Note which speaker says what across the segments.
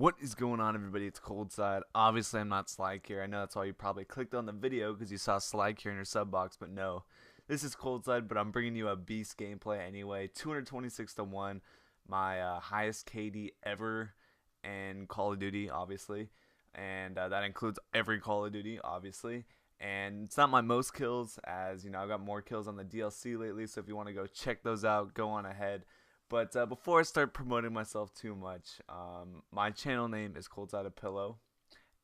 Speaker 1: What is going on, everybody? It's Cold Side. Obviously, I'm not Sly here. I know that's why you probably clicked on the video because you saw Sly here in your sub box, but no. This is Cold Side, but I'm bringing you a beast gameplay anyway. 226 to 1, my highest KD ever in Call of Duty, obviously. And that includes every Call of Duty, obviously. And it's not my most kills, as you know, I got more kills on the DLC lately. So if you want to go check those out, go on ahead. But before I start promoting myself too much, my channel name is Cold Side of Pillow,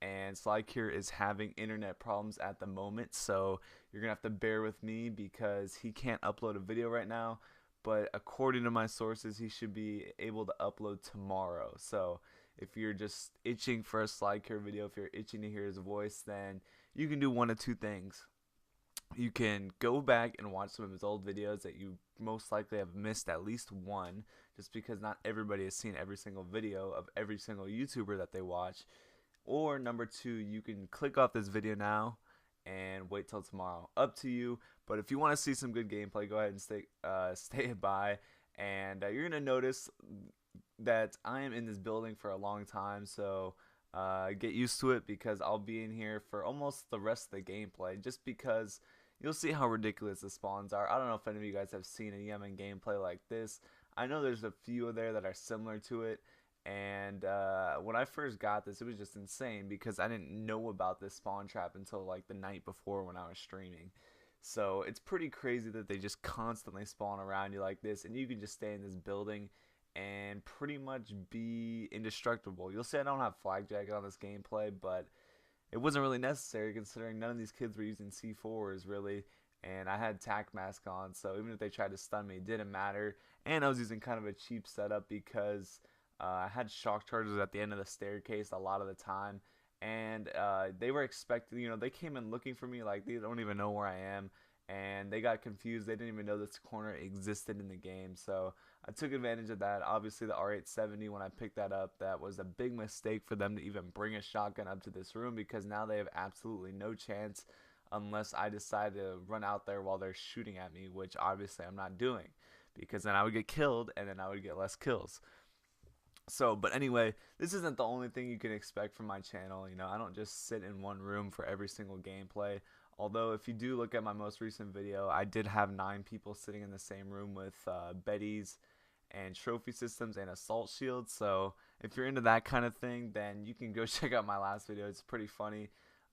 Speaker 1: and Slyke here is having internet problems at the moment, so you're gonna have to bear with me because he can't upload a video right now. But according to my sources, he should be able to upload tomorrow. So if you're just itching for a Slyke here video, if you're itching to hear his voice, then you can do one of two things. You can go back and watch some of his old videos that you most likely have missed at least one, just because not everybody has seen every single video of every single YouTuber that they watch. Or number two, you can click off this video now and wait till tomorrow. Up to you. But if you want to see some good gameplay, go ahead and stay by. And you're gonna notice that I am in this building for a long time, so get used to it because I'll be in here for almost the rest of the gameplay, just because you'll see how ridiculous the spawns are. I don't know if any of you guys have seen a Yemen gameplay like this. I know there's a few there that are similar to it, and when I first got this, it was just insane because I didn't know about this spawn trap until like the night before when I was streaming. So it's pretty crazy that they just constantly spawn around you like this, and you can just stay in this building and pretty much be indestructible. You'll see I don't have flag jacket on this gameplay, but it wasn't really necessary considering none of these kids were using C4s really, and I had tac mask on, so even if they tried to stun me, it didn't matter. And I was using kind of a cheap setup because I had shock charges at the end of the staircase a lot of the time, and they were expecting, they came in looking for me like they don't even know where I am, and they got confused. They didn't even know this corner existed in the game, so I took advantage of that. Obviously, the R870, when I picked that up, that was a big mistake for them to even bring a shotgun up to this room because now they have absolutely no chance unless I decide to run out there while they're shooting at me, which obviously I'm not doing because then I would get killed and then I would get less kills. So, but anyway, this isn't the only thing you can expect from my channel. I don't just sit in one room for every single gameplay. Although, if you do look at my most recent video, I did have 9 people sitting in the same room with Betties and trophy systems and assault shields. So, if you're into that kind of thing, then you can go check out my last video. It's pretty funny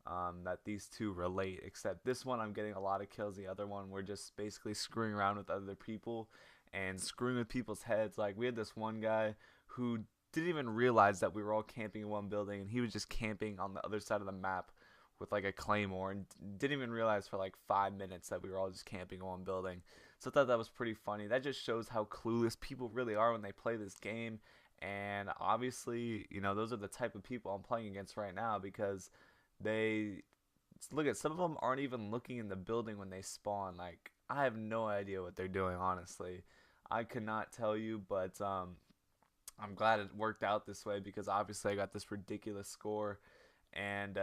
Speaker 1: that these two relate, except this one I'm getting a lot of kills. The other one we're just basically screwing around with other people and screwing with people's heads. Like, we had this one guy who didn't even realize that we were all camping in one building, and he was just camping on the other side of the map with like a claymore, and didn't even realize for like 5 minutes that we were all just camping in one building. So I thought that was pretty funny. That just shows how clueless people really are when they play this game. And obviously, those are the type of people I'm playing against right now because they look at some of them aren't even looking in the building when they spawn. Like, I have no idea what they're doing, honestly. I could not tell you, but I'm glad it worked out this way because obviously I got this ridiculous score. And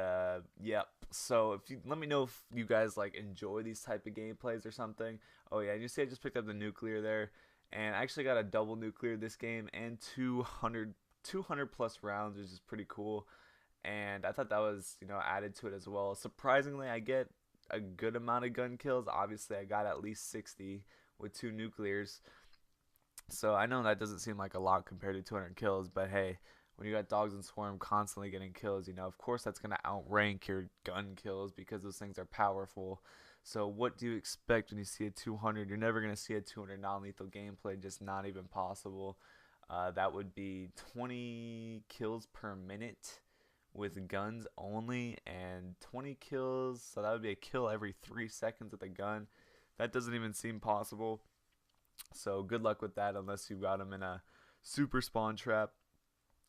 Speaker 1: yep. So if you let me know if you guys like enjoy these type of gameplays or something. Oh yeah, you see I just picked up the nuclear there, and I actually got a double nuclear this game and 200 plus rounds, which is pretty cool. And I thought that was added to it as well. Surprisingly, I get a good amount of gun kills. Obviously, I got at least 60 with 2 nuclears. So I know that doesn't seem like a lot compared to 200 kills, but hey, when you got dogs and swarm constantly getting kills, of course that's going to outrank your gun kills because those things are powerful. So what do you expect when you see a 200? You're never going to see a 200 non-lethal gameplay, just not even possible. That would be 20 kills per minute with guns only, and 20 kills, so that would be a kill every 3 seconds with a gun. That doesn't even seem possible. So good luck with that unless you got them in a super spawn trap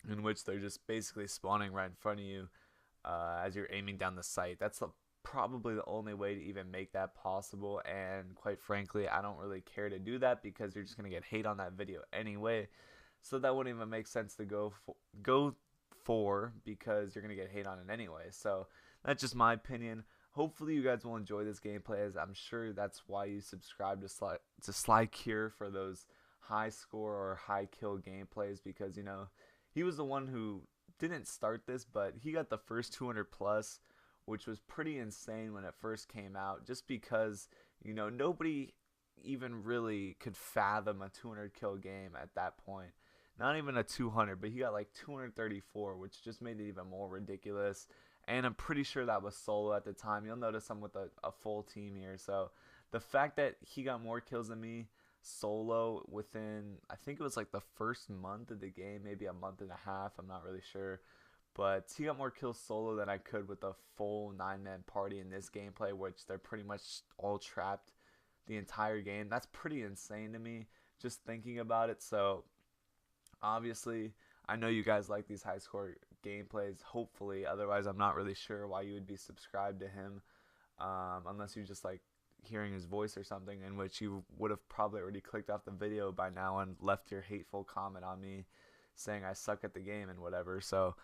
Speaker 1: in which they're just basically spawning right in front of you as you're aiming down the sight. That's probably the only way to even make that possible, and quite frankly I don't really care to do that because you're just going to get hate on that video anyway, so that wouldn't even make sense to go for because you're going to get hate on it anyway. So that's just my opinion. Hopefully you guys will enjoy this gameplay, as I'm sure that's why you subscribe to Sly Cure for those high score or high kill gameplays, because he was the one who didn't start this, but he got the first 200 plus, which was pretty insane when it first came out, just because, you know, nobody even really could fathom a 200 kill game at that point. Not even a 200, but he got like 234, which just made it even more ridiculous. And I'm pretty sure that was solo at the time. You'll notice I'm with a full team here. So the fact that he got more kills than me solo within, I think it was like the first month of the game, maybe a month and a half, I'm not really sure. But he got more kills solo than I could with a full 9-man party in this gameplay, which they're pretty much all trapped the entire game. That's pretty insane to me, just thinking about it. So obviously, I know you guys like these high score gameplays, hopefully. Otherwise, I'm not really sure why you would be subscribed to him, unless you just like hearing his voice or something, in which you would have probably already clicked off the video by now and left your hateful comment on me saying I suck at the game and whatever. So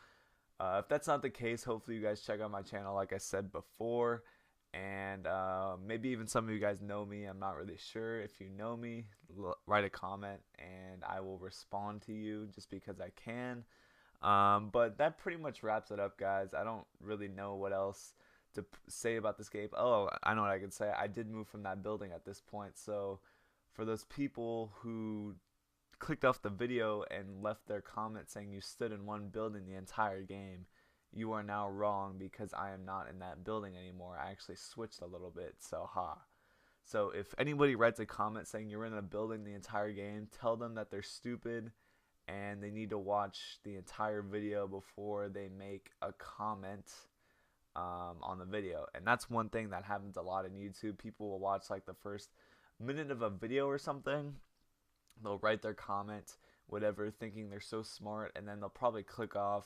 Speaker 1: if that's not the case, hopefully you guys check out my channel like I said before. And maybe even some of you guys know me. I'm not really sure. If you know me, write a comment and I will respond to you just because I can. But that pretty much wraps it up, guys. I don't really know what else to say about this game. Oh, I know what I can say. I did move from that building at this point. So for those people who clicked off the video and left their comment saying you stood in one building the entire game, you are now wrong, because I am not in that building anymore. I actually switched a little bit, so ha. So if anybody writes a comment saying you're in a building the entire game, tell them that they're stupid and they need to watch the entire video before they make a comment on the video. And that's one thing that happens a lot in YouTube. People will watch like the first minute of a video or something, they'll write their comment, whatever, thinking they're so smart, and then they'll probably click off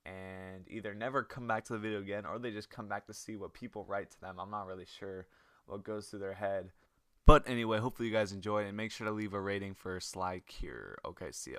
Speaker 1: and either never come back to the video again, or they just come back to see what people write to them. I'm not really sure what goes through their head. But anyway, hopefully you guys enjoyed, and make sure to leave a rating for Sly Cure. Okay, see ya.